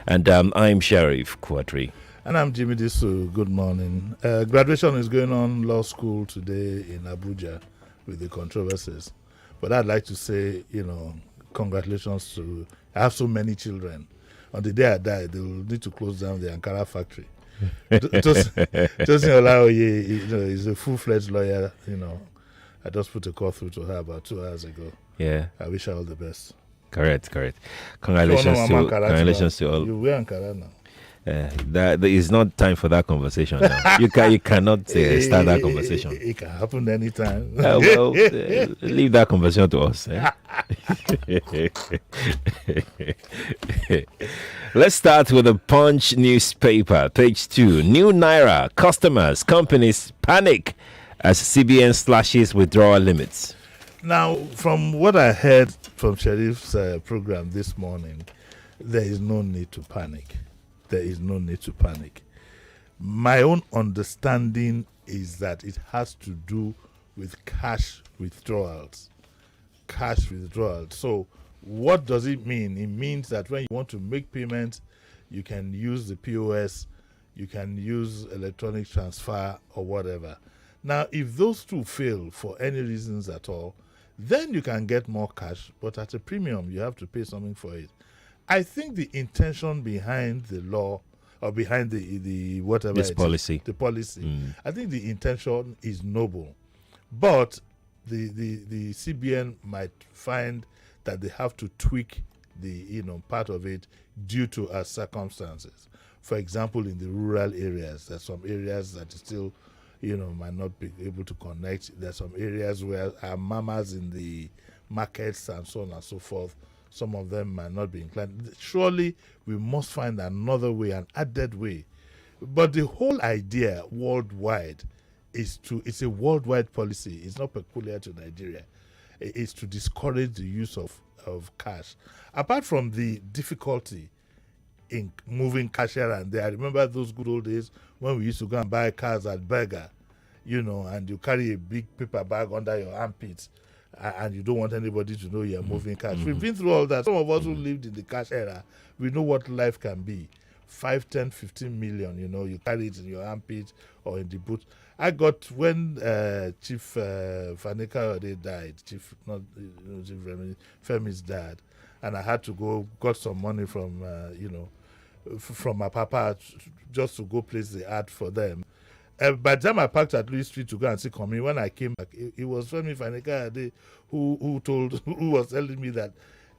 And I'm Sheriff Quadry. And I'm Jimi Disu. Good morning. Graduation is going on law school today in Abuja with the controversies. But I'd like to say, congratulations to... I have so many children. On the day I die, they will need to close down the Ankara factory. Tosin Olaoye, is a full-fledged lawyer. I just put a call through to her about 2 hours ago. Yeah. I wish her all the best. Correct. Congratulations to all. You wear Ankara now. That is not time for that conversation now. You cannot start that conversation. It can happen anytime. Leave that conversation to us. Let's start with the Punch newspaper, page 2. New Naira, customers, companies panic as CBN slashes withdrawal limits. Now, from what I heard from Sheriff's program this morning, there is no need to panic. There is no need to panic. My own understanding is that it has to do with cash withdrawals. So what does it mean? It means that when you want to make payments, you can use the POS, you can use electronic transfer or whatever. Now, if those two fail for any reasons at all, then you can get more cash, but at a premium, you have to pay something for it. I think the intention behind the law or behind the whatever this policy, I think the intention is noble, but the CBN might find that they have to tweak the part of it due to our circumstances. For example, in the rural areas, there's some areas that still might not be able to connect. There's some areas where our mamas in the markets and so on and so forth, some of them might not be inclined. Surely we must find another way, an added way. But the whole idea worldwide it's a worldwide policy. It's not peculiar to Nigeria. It's to discourage the use of cash. Apart from the difficulty in moving cash here and there, I remember those good old days when we used to go and buy cars at Berger, and you carry a big paper bag under your armpits, and you don't want anybody to know you're moving cash. We've been through all that. Some of us who lived in the cash era, we know what life can be. 5, 10, 15 million, you carry it in your armpit or in the boot. I got when Chief Fanika died, Chief Femi's dad, and I had to got some money from, from my papa just to go place the ad for them. By the time I parked at Louis Street to go and see Komi, when I came back, it was Femi Fanika who was telling me that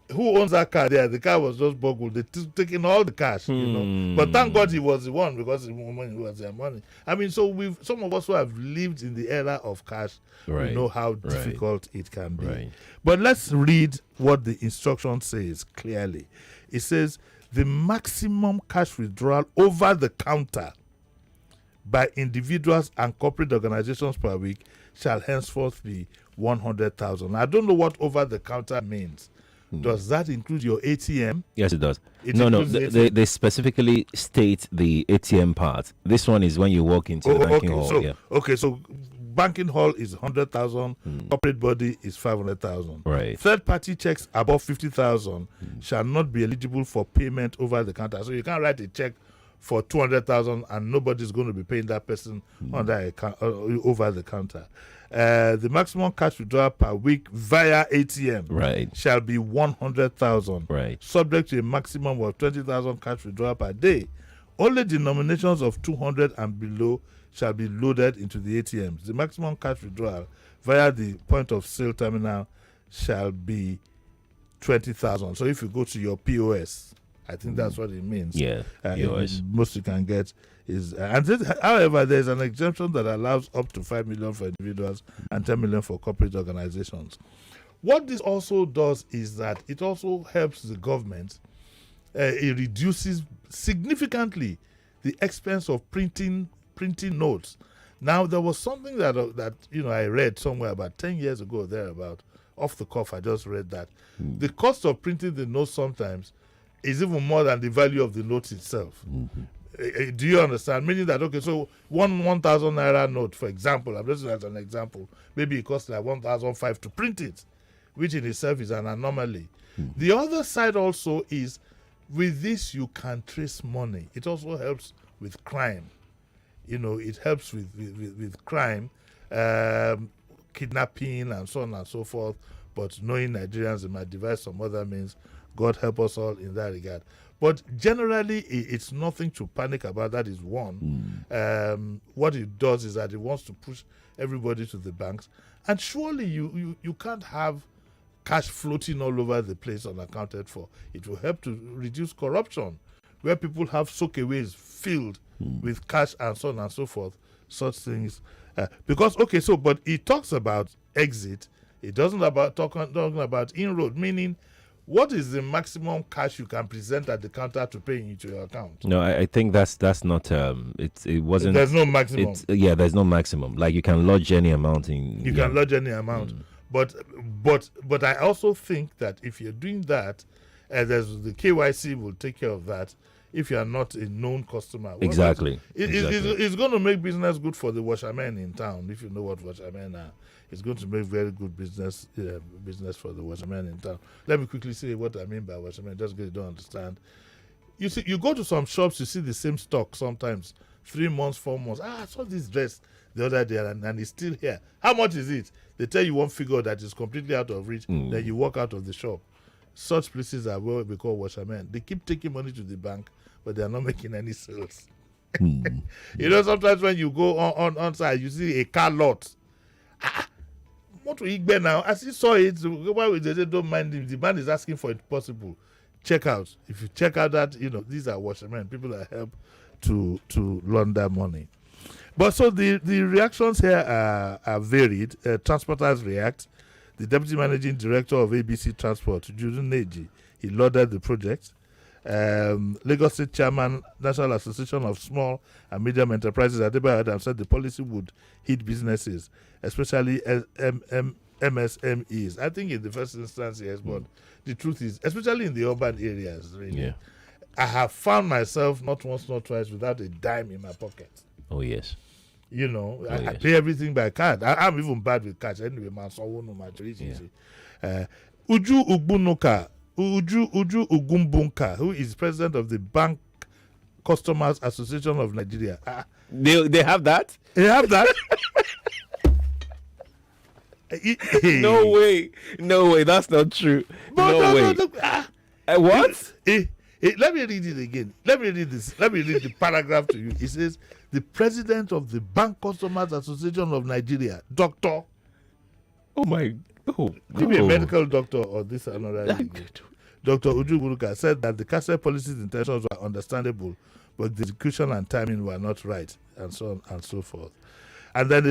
who owns that car there? The car was just boggled. They taking all the cash, But thank God he was the one because it was their money. I mean, so some of us who have lived in the era of cash, we know how difficult it can be. Right. But let's read what the instruction says clearly. It says the maximum cash withdrawal over the counter by individuals and corporate organizations per week shall henceforth be 100,000. I don't know what over the counter means. Does that include your ATM? Yes, it does. They specifically state the ATM part. This one is when you walk into the banking hall. So banking hall is 100,000. Corporate body is 500,000. Right. Third-party checks above 50,000 shall not be eligible for payment over the counter. So you can't write a check for 200,000 and nobody's going to be paying that person over the counter. The maximum cash withdrawal per week via ATM shall be 100,000, subject to a maximum of 20,000 cash withdrawal per day. Only denominations of 200 and below shall be loaded into the ATMs. The maximum cash withdrawal via the point of sale terminal shall be 20,000. So if you go to your POS, I think that's what it means. Yeah, most you can get is, however, there's an exemption that allows up to 5 million for individuals and 10 million for corporate organizations. What this also does is that it also helps the government. It reduces significantly the expense of printing notes. Now, there was something that I read somewhere about 10 years ago, thereabout, off the cuff. I just read that the cost of printing the notes sometimes is even more than the value of the note itself. Do you understand? Meaning that, so 1,000 naira note, for example, I'm just as an example, maybe it costs like 1,500 to print it, which in itself is an anomaly. The other side also is With this, you can trace money. It also helps with crime. It helps with crime, kidnapping, and so on and so forth. But knowing Nigerians, they might devise some other means. God help us all in that regard. But generally, it's nothing to panic about. That is one. What it does is that it wants to push everybody to the banks. And surely you can't have cash floating all over the place unaccounted for. It will help to reduce corruption, where people have soakaways filled with cash and so on and so forth. Such things. But it talks about exit. It doesn't talking about inroad, meaning what is the maximum cash you can present at the counter to pay into your account? No, I think that's not. It wasn't. There's no maximum. There's no maximum. Like you can lodge any amount in. You can lodge any amount, but I also think that if you're doing that, there's the KYC will take care of that. If you are not a known customer, exactly. It's going to make business good for the washermen in town. If you know what washermen are, it's going to make very good business for the washermen in town. Let me quickly say what I mean by washermen, just because you don't understand. You see, you go to some shops, you see the same stock sometimes, 3 months, 4 months. I saw this dress the other day and it's still here. How much is it? They tell you one figure that is completely out of reach. Then you walk out of the shop. Such places are what we call washermen. They keep taking money to the bank, but they are not making any sales. Sometimes when you go on side, you see a car lot. What will Igbe now? As you saw it, why would they don't mind him? The man is asking for it possible. Check out. If you check out that, these are washermen, people that help to launder money. But so the reactions here are varied. Transporters react. The Deputy Managing Director of ABC Transport, Judun Neji, he lauded the project. Lagos State Chairman, National Association of Small and Medium Enterprises, Adebayo Adam, said the policy would hit businesses, especially MSMEs. I think in the first instance, yes, but the truth is, especially in the urban areas, really, yeah. I have found myself not once, not twice without a dime in my pocket. Oh, yes. I pay everything by card. I'm even bad with cash. Anyway, man, so no matter. Uju Ugumbunka, who is president of the Bank Customers Association of Nigeria. They have that? They have that? No way. That's not true. No way. What? Let me read it again. Let me read this. Let me read the paragraph to you. It says, the president of the Bank Customers Association of Nigeria, Dr. Give me a medical doctor or this another. Dr. Uju Buruka said that the castle policy's intentions were understandable, but the execution and timing were not right, and so on and so forth. And then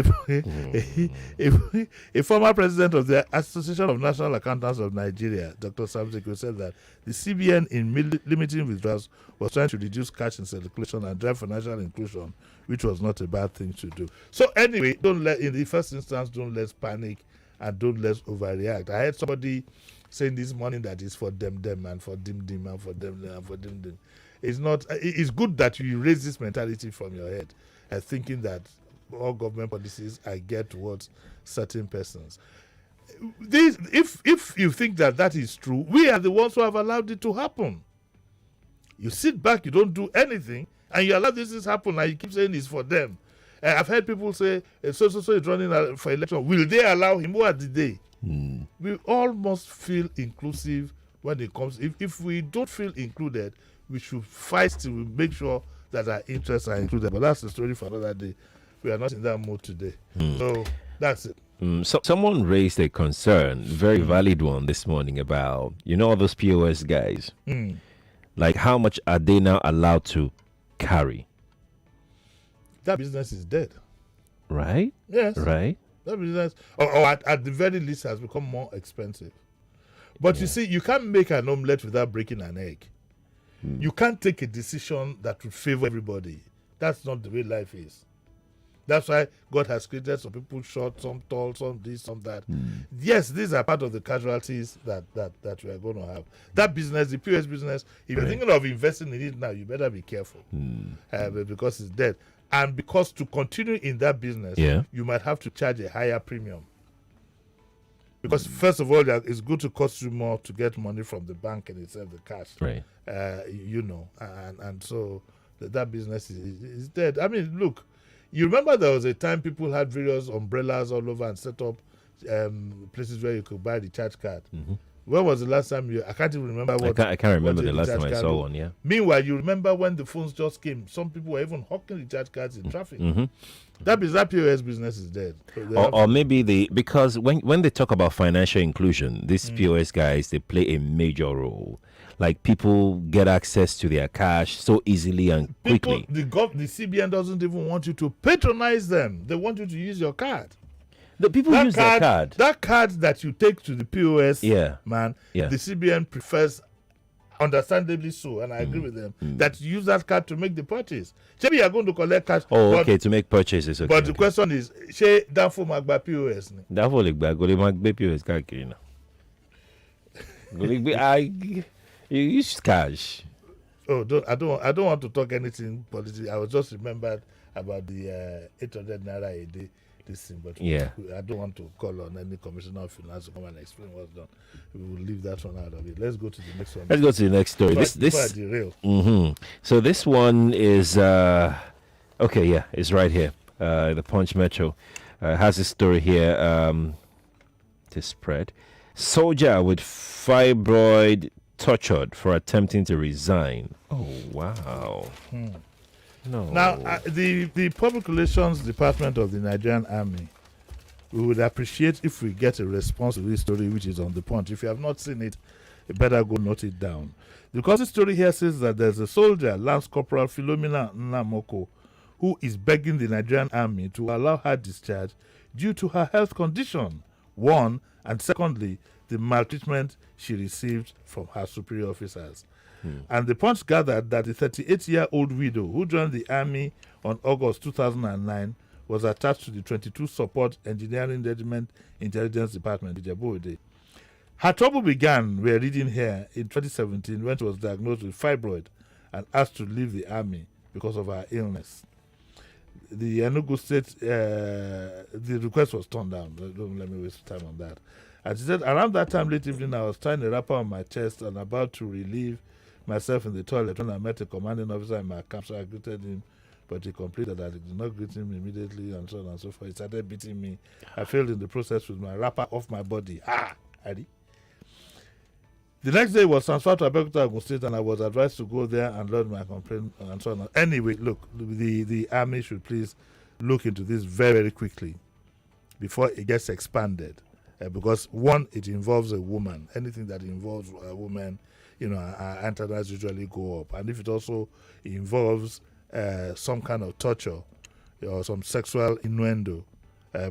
a former president of the Association of National Accountants of Nigeria, Dr. Samseko, said that the CBN in limiting withdrawals was trying to reduce cash in circulation and drive financial inclusion, which was not a bad thing to do. So anyway, in the first instance, don't let's panic and don't let's overreact. I heard somebody saying this morning that it's for them and for dim and for them and for dim. It's not. It's good that you raise this mentality from your head and thinking that all government policies are geared towards certain persons. If you think that is true, we are the ones who have allowed it to happen. You sit back, you don't do anything, and you allow this to happen, and you keep saying it's for them. I've heard people say, so is running for election. Will they allow him? What did they? We all must feel inclusive when it comes. If we don't feel included, we should fight to make sure that our interests are included. But that's the story for another day. We are not in that mood today. So that's it. So someone raised a concern, very valid one this morning, about all those POS guys. Like, how much are they now allowed to carry? That business is dead. Right? Yes. Right? That business, or at the very least, has become more expensive. But you see, you can't make an omelette without breaking an egg. You can't take a decision that would favor everybody. That's not the way life is. That's why God has created some people short, some tall, some this, some that. Yes, these are part of the casualties that we are going to have. That business, the POS business, if you're thinking of investing in it now, you better be careful because it's dead. And because to continue in that business, you might have to charge a higher premium. Because first of all, it's good to cost you more to get money from the bank and itself, the cash. Right. And so that business is dead. I mean, look, you remember there was a time people had various umbrellas all over and set up places where you could buy the charge card. When was the last time I can't even remember what. I can't remember the last time I saw one, yeah. Meanwhile, you remember when the phones just came, some people were even hawking the charge cards in traffic. That POS business is dead. Or maybe because when they talk about financial inclusion, these POS guys, they play a major role. Like people get access to their cash so easily and quickly. The CBN doesn't even want you to patronize them. They want you to use your card. The people use their card. That card that you take to the POS, man, Yeah. the CBN prefers, understandably so, and I agree with them, that you use that card to make the purchase. Maybe you're going to collect cash. Okay, to make purchases. Okay, but the question is, she that for Magba POS? That for like go to Magba POS card. You use cash. Oh, I don't want to talk anything politics. I was just remembered about the 800 naira a day. This thing, but I don't want to call on any commissioner of finance to come and explain what's done. We will leave that one out of it. Let's go to the next one. Let's go to the next story. So this one is it's right here. The Punch Metro has a story here. To spread, soldier with fibroid tortured for attempting to resign. Oh wow. No. Now, the Public Relations Department of the Nigerian Army, we would appreciate if we get a response to this story, which is on the Punch. If you have not seen it, you better go note it down. Because the story here says that there's a soldier, Lance Corporal Philomena Nnamoko, who is begging the Nigerian Army to allow her discharge due to her health condition, one, and secondly, the maltreatment she received from her superior officers. And the Punch gathered that the 38-year-old widow who joined the army on August 2009 was attached to the 22 Support Engineering Regiment Intelligence Department, Ijebu-Ode. Her trouble began, we're reading here, in 2017 when she was diagnosed with fibroid and asked to leave the army because of her illness. The Enugu State, the request was turned down. Don't let me waste time on that. And she said, around that time, late evening, I was tying a wrapper on my chest and about to relieve myself in the toilet when I met a commanding officer in my camp. So I greeted him, but he complained that I did not greet him immediately and so on and so forth. He started beating me. I failed in the process with my wrapper off my body. Adi. The next day was transferred to Abeokuta, Ogun State, and I was advised to go there and lodge my complaint and so on. Anyway, look, the army should please look into this very, very quickly before it gets expanded. Because one, it involves a woman. Anything that involves a woman, our antennas usually go up. And if it also involves some kind of torture or some sexual innuendo,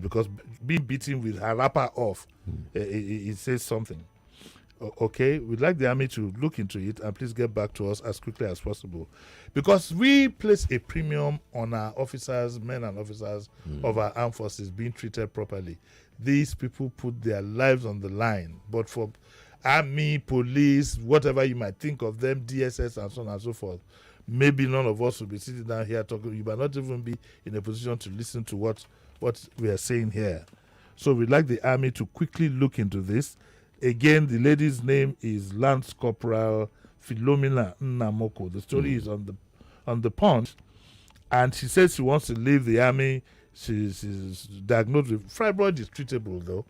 because being beaten with her wrapper off, it says something. Okay, we'd like the army to look into it and please get back to us as quickly as possible. Because we place a premium on our officers, men and officers of our armed forces being treated properly. These people put their lives on the line. But for army, police, whatever you might think of them, DSS and so on and so forth, maybe none of us will be sitting down here talking. You might not even be in a position to listen to what we are saying here. So we'd like the army to quickly look into this. Again, the lady's name is Lance Corporal Philomena Nnamoko. The story is on the Punch, and she says she wants to leave the army. She's diagnosed with fibroid. Is treatable though,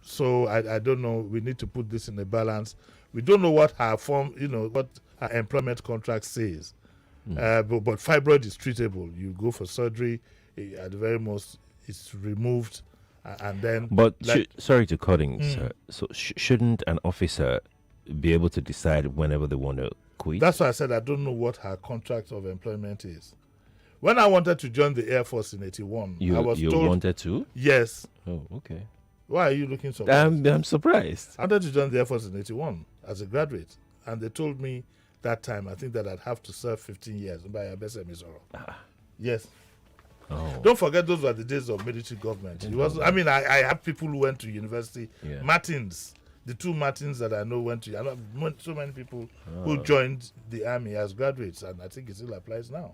so I don't know. We need to put this in a balance. We don't know what her what her employment contract says, but fibroid is treatable. You go for surgery. At the very most, it's removed. And then, but sorry to cut in, sir. So shouldn't an officer be able to decide whenever they want to quit? That's why I said I don't know what her contract of employment is. When I wanted to join the Air Force in '81, I was told. You wanted to? Yes. Oh, okay. Why are you looking surprised? I'm surprised. I wanted to join the Air Force in '81 as a graduate, and they told me that time I think that I'd have to serve 15 years by a Misoro. Yes. Oh. Don't forget those were the days of military government. It was. I mean, I have people who went to university. Yeah. Martins, the two Martins that I know went to. I know so many people who joined the army as graduates, and I think it still applies now.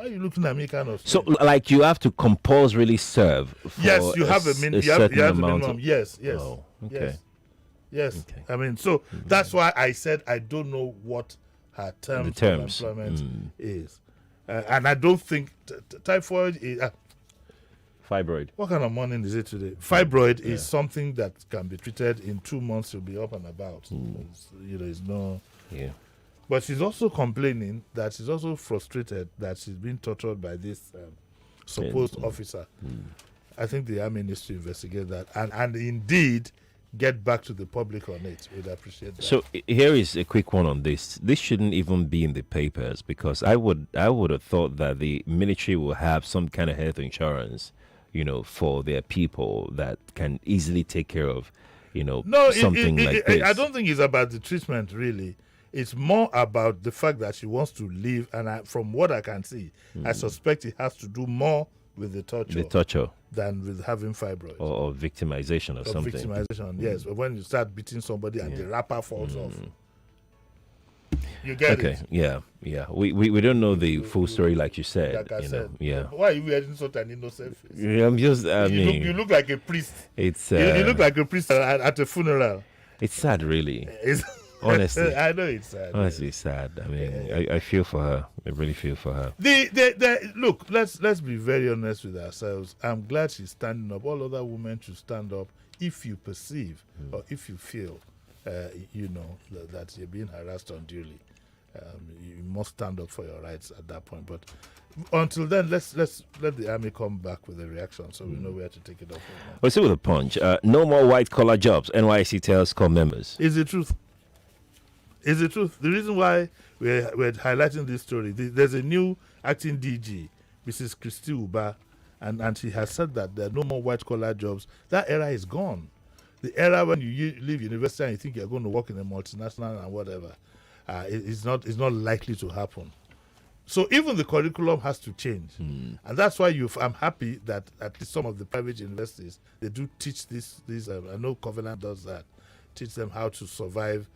Why are you looking at me kind of? So, like, you have to compulsorily serve. For yes, you have a you have a minimum. Yes. Oh, okay. Yes. Okay. I mean, so that's why I said I don't know what her terms of employment is, and I don't think typhoid is. Fibroid. What kind of morning is it today? Fibroid is something that can be treated in 2 months. You'll be up and about. It's no. Yeah. But she's also complaining that she's also frustrated that she's being tortured by this supposed officer. I think the army needs to investigate that and indeed get back to the public on it. We'd appreciate that. So here is a quick one on this. This shouldn't even be in the papers, because I would have thought that the military will have some kind of health insurance, for their people that can easily take care of, something like this. I don't think it's about the treatment, really. It's more about the fact that she wants to leave, and from what I can see, I suspect it has to do more with the torture than with having fibroids. Or victimization or something. Victimization, yes. But when you start beating somebody and the wrapper falls off, you get it. Okay, yeah. We don't know the full story, like you said. Like I said. Yeah. Why are you wearing such an innocent face? Yeah, I'm just, you look like a priest. It's you look like a priest at a funeral. It's sad, really. It's honestly. I know it's sad. Honestly, it's sad. I mean, I feel for her. I really feel for her. Look, let's be very honest with ourselves. I'm glad she's standing up. All other women should stand up if you perceive or if you feel, that you're being harassed unduly. You must stand up for your rights at that point. But until then, let's let the army come back with a reaction so we know where to take it up. We'll see with a punch. No more white-collar jobs, NYSC tells core members. Is the truth. Is the truth. The reason why we're highlighting this story, there's a new acting DG, Mrs. Christy Uba, and she has said that there are no more white-collar jobs. That era is gone. The era when you leave university and you think you're going to work in a multinational and whatever, it's not likely to happen. So even the curriculum has to change. And that's why I'm happy that at least some of the private universities, they do teach this. I know Covenant does that, teach them how to survive,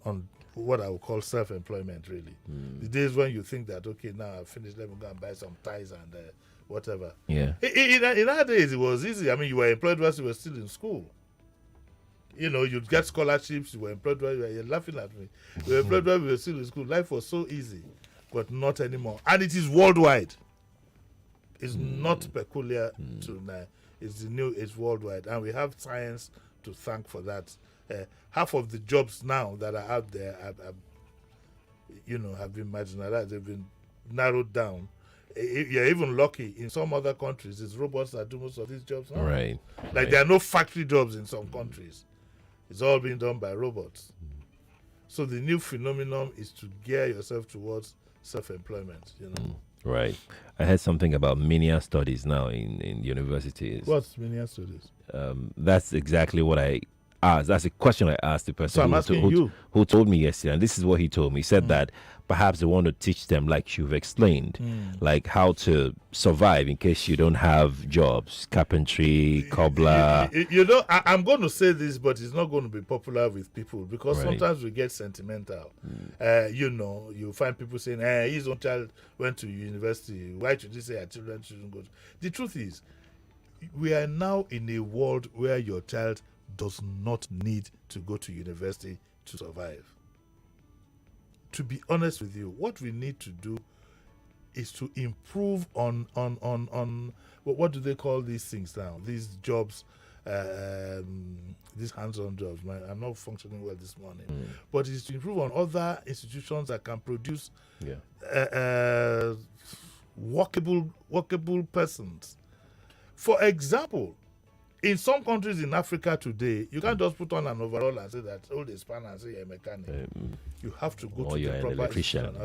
on what I would call self-employment, really. The days when you think that, okay, now I've finished, let me go and buy some ties and whatever. Yeah. In our days, it was easy. I mean, you were employed while you were still in school. You'd get scholarships, you were employed while you're laughing at me. You were employed while we were still in school. Life was so easy, but not anymore. And it is worldwide. It's not peculiar to now. It's worldwide. And we have science to thank for that. Half of the jobs now that are out there have been marginalized. They've been narrowed down. You're even lucky. In some other countries, it's robots that do most of these jobs now. Right. Like there are no factory jobs in some countries. It's all being done by robots. So the new phenomenon is to gear yourself towards self-employment. Right. I heard something about mania studies now in universities. What's mania studies? That's exactly what I asked. That's a question I asked the person who told me yesterday, and this is what he told me. He said that perhaps they want to teach them, like you've explained, like how to survive in case you don't have jobs, carpentry, cobbler. I'm going to say this, but it's not going to be popular with people because sometimes we get sentimental. You find people saying, his own child went to university. Why should you say our children shouldn't go? The truth is, we are now in a world where your child does not need to go to university to survive. To be honest with you, what we need to do is to improve on what do they call these things now? These jobs, these hands-on jobs. I'm not functioning well this morning, but it's to improve on other institutions that can produce workable persons. For example, in some countries in Africa today, you can't just put on an overall and say that hold a spanner and say you're a mechanic. You have to go to the proper electrician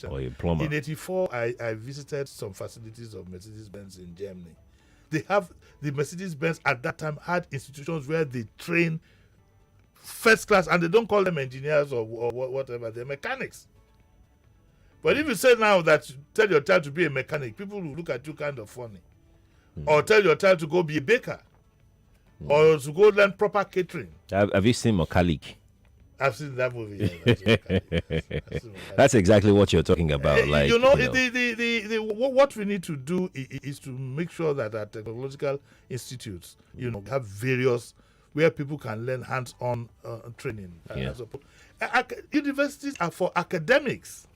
or a plumber. In '84, I visited some facilities of Mercedes-Benz in Germany. They have the Mercedes-Benz at that time had institutions where they train first class, and they don't call them engineers or whatever. They're mechanics. But if you say now that tell your child to be a mechanic, people will look at you kind of funny. Or tell your child to go be a baker. Or to go learn proper catering. Have you seen mechanic? I've seen that movie. Yeah, that's exactly what you're talking about. Like, what we need to do is to make sure that our technological institutes, have various where people can learn hands-on training. Universities are for academics.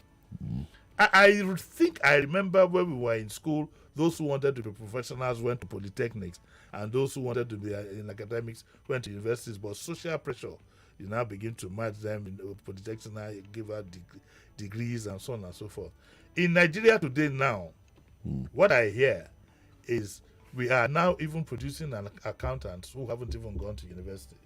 I think I remember when we were in school, those who wanted to be professionals went to polytechnics, and those who wanted to be in academics went to universities. But social pressure, you now begin to match them in polytechnics, now give out degrees and so on and so forth. In Nigeria today now, what I hear is we are now even producing an accountants who haven't even gone to university.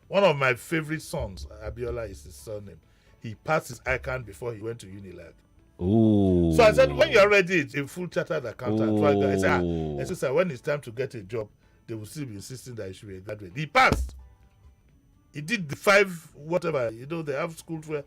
One of my favorite sons, Abiola is his surname. He passed his ICANN before he went to Unilag. Ooh. So I said, when you're already a full chartered accountant, I said, when it's time to get a job, they will still be insisting that you should be a graduate. He passed. He did the 5 whatever, they have schools where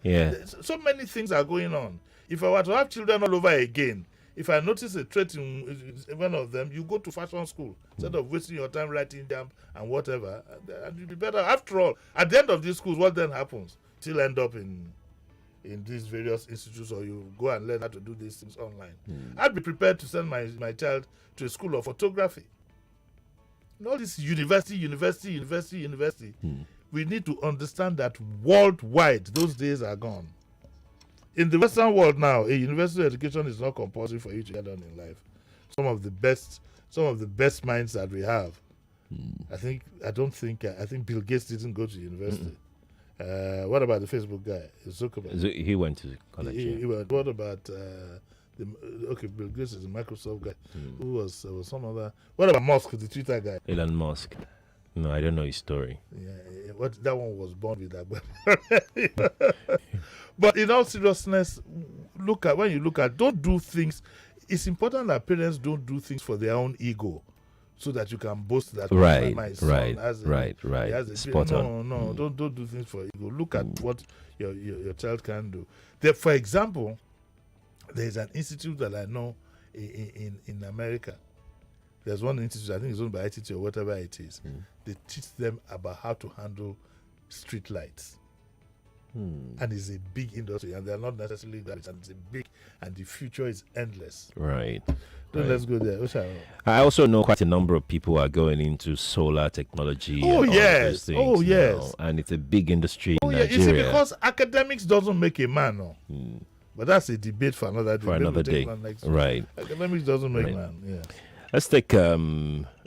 so many things are going on. If I were to have children all over again, if I notice a trait in one of them, you go to fashion school instead of wasting your time writing them and whatever. And you'll be better. After all, at the end of these schools, what then happens? Still end up in these various institutes, or you go and learn how to do these things online. I'd be prepared to send my child to a school of photography. All this university. We need to understand that worldwide, those days are gone. In the Western world now, a university education is not compulsory for you to get on in life. Some of the best minds that we have. I think Bill Gates didn't go to university. What about the Facebook guy, Zuckerberg? He went to college. He went. What about Bill Gates is a Microsoft guy. Who was some other? What about Musk, the Twitter guy? Elon Musk. No, I don't know his story. Yeah, that one was born with that. But in all seriousness, don't do things. It's important that parents don't do things for their own ego, so that you can boast that my son has a spot on. No, don't do things for ego. Look at what your child can do. There, for example, there's an institute that I know in America. There's one institute, I think it's owned by ITT or whatever it is. They teach them about how to handle street lights. And it's a big industry, and they're not necessarily that. And it's a big, and the future is endless. Right. Let's go there. I also know quite a number of people are going into solar technology. Yes. And it's a big industry in Nigeria. You see, because academics doesn't make a man. No. But that's a debate for another day. Right. Academics doesn't make man. Yeah. Let's take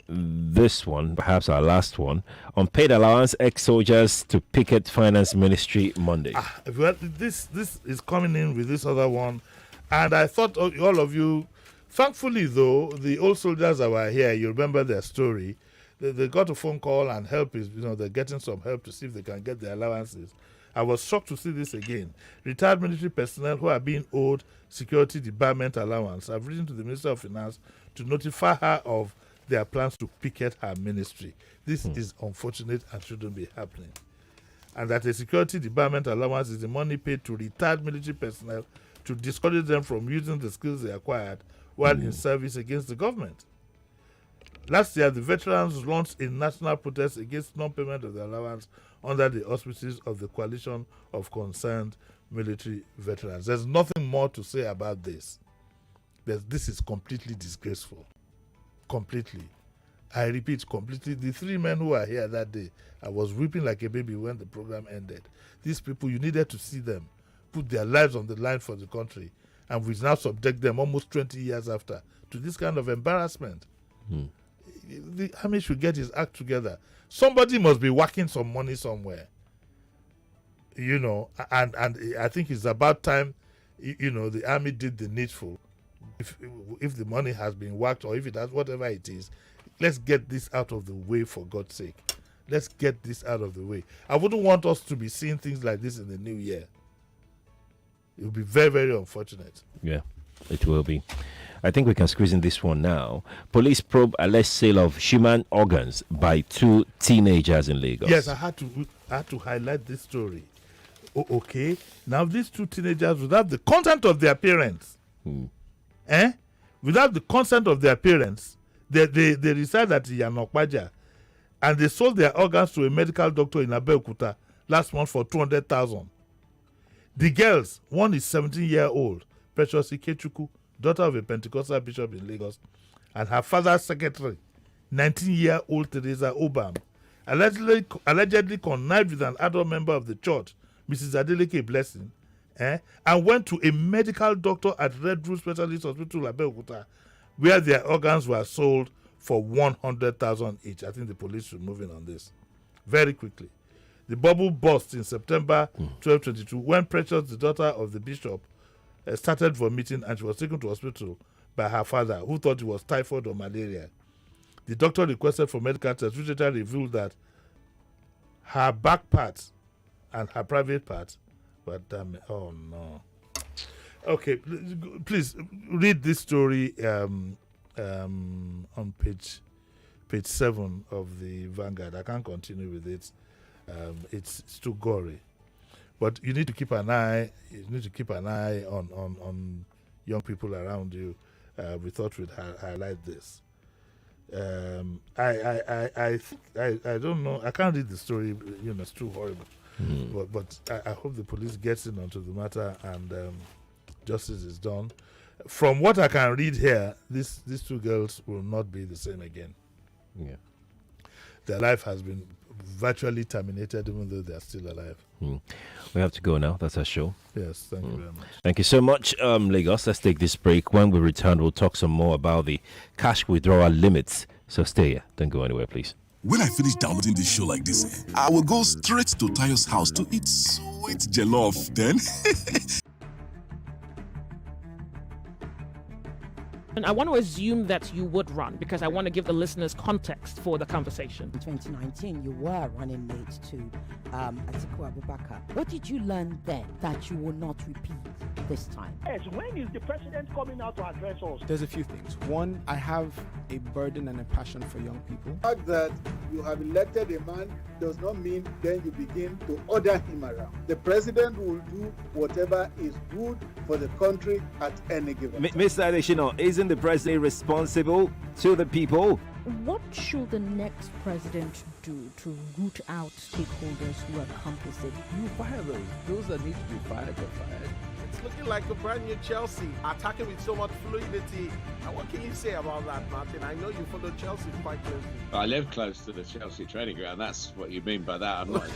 this one, perhaps our last one. Unpaid allowance ex-soldiers to picket finance ministry Monday. Well, this is coming in with this other one. And I thought all of you, thankfully though, the old soldiers that were here, you remember their story. They got a phone call and help is, they're getting some help to see if they can get their allowances. I was shocked to see this again. Retired military personnel who are being owed security debarment allowance have written to the Minister of Finance to notify her of their plans to picket her ministry. This is unfortunate and shouldn't be happening. And that a security debarment allowance is the money paid to retired military personnel to discourage them from using the skills they acquired while in service against the government. Last year, the veterans launched a national protest against non-payment of the allowance under the auspices of the Coalition of Concerned Military Veterans. There's nothing more to say about this. This is completely disgraceful. Completely. I repeat, completely. The 3 men who were here that day, I was weeping like a baby when the program ended. These people, you needed to see them put their lives on the line for the country, and we now subject them almost 20 years after to this kind of embarrassment. The army should get his act together. Somebody must be whacking some money somewhere. And I think it's about time, the army did the needful. If the money has been whacked, or if it has, whatever it is, let's get this out of the way, for God's sake. Let's get this out of the way. I wouldn't want us to be seeing things like this in the new year. It will be very, very unfortunate. Yeah, it will be. I think we can squeeze in this one now. Police probe alleged sale of human organs by 2 teenagers in Lagos. Yes, I had to highlight this story. Okay. Now these 2 teenagers, without the consent of their parents, without the consent of their parents, they reside at Yanokwaja, and they sold their organs to a medical doctor in Abeokuta last month for 200,000. The girls, one is 17-year-old, Precious Ikechukwu, daughter of a Pentecostal bishop in Lagos, and her father's secretary, 19-year-old Teresa Obam, allegedly connived with an adult member of the church, Mrs. Adeleke Blessing, and went to a medical doctor at Red Roof Specialist Hospital, Abeokuta, where their organs were sold for 100,000 each. I think the police should move in on this very quickly. The bubble burst in September 2022 when Precious, the daughter of the bishop, started vomiting and she was taken to hospital by her father, who thought it was typhoid or malaria. The doctor requested for medical tests, which later revealed that her back parts and her private parts were damaged. Oh no. Okay, please read this story on page 7 of the Vanguard. I can't continue with it. It's too gory. But you need to keep an eye. You need to keep an eye on young people around you. We thought we'd highlight this. I think I don't know. I can't read the story. It's too horrible. But I hope the police gets in onto the matter and justice is done. From what I can read here, these two girls will not be the same again. Yeah, their life has been virtually terminated, even though they are still alive. We have to go now. That's our show. Yes, thank you very much. Thank you so much, Lagos. Let's take this break. When we return, we'll talk some more about the cash withdrawal limits. So stay here. Don't go anywhere, please. When I finish downloading this show like this, I will go straight to Tayo's house to eat sweet jollof. Then And I want to assume that you would run because I want to give the listeners context for the conversation. In 2019, you were running mate to Atiku Abubakar. What did you learn then that you will not repeat this time? Yes, when is the president coming out to address us? There's a few things. One, I have a burden and a passion for young people. The fact that you have elected a man does not mean then you begin to order him around. The president will do whatever is good for the country at any given time. Mr. Adeshino, isn't the president responsible to the people? What should the next president do to root out stakeholders who are complicit? You fire those that need to be fired are fired. It's looking like a brand new Chelsea, attacking with so much fluidity. And what can you say about that, Martin? I know you follow Chelsea quite closely. I live close to the Chelsea training ground. That's what you mean by that. I'm not.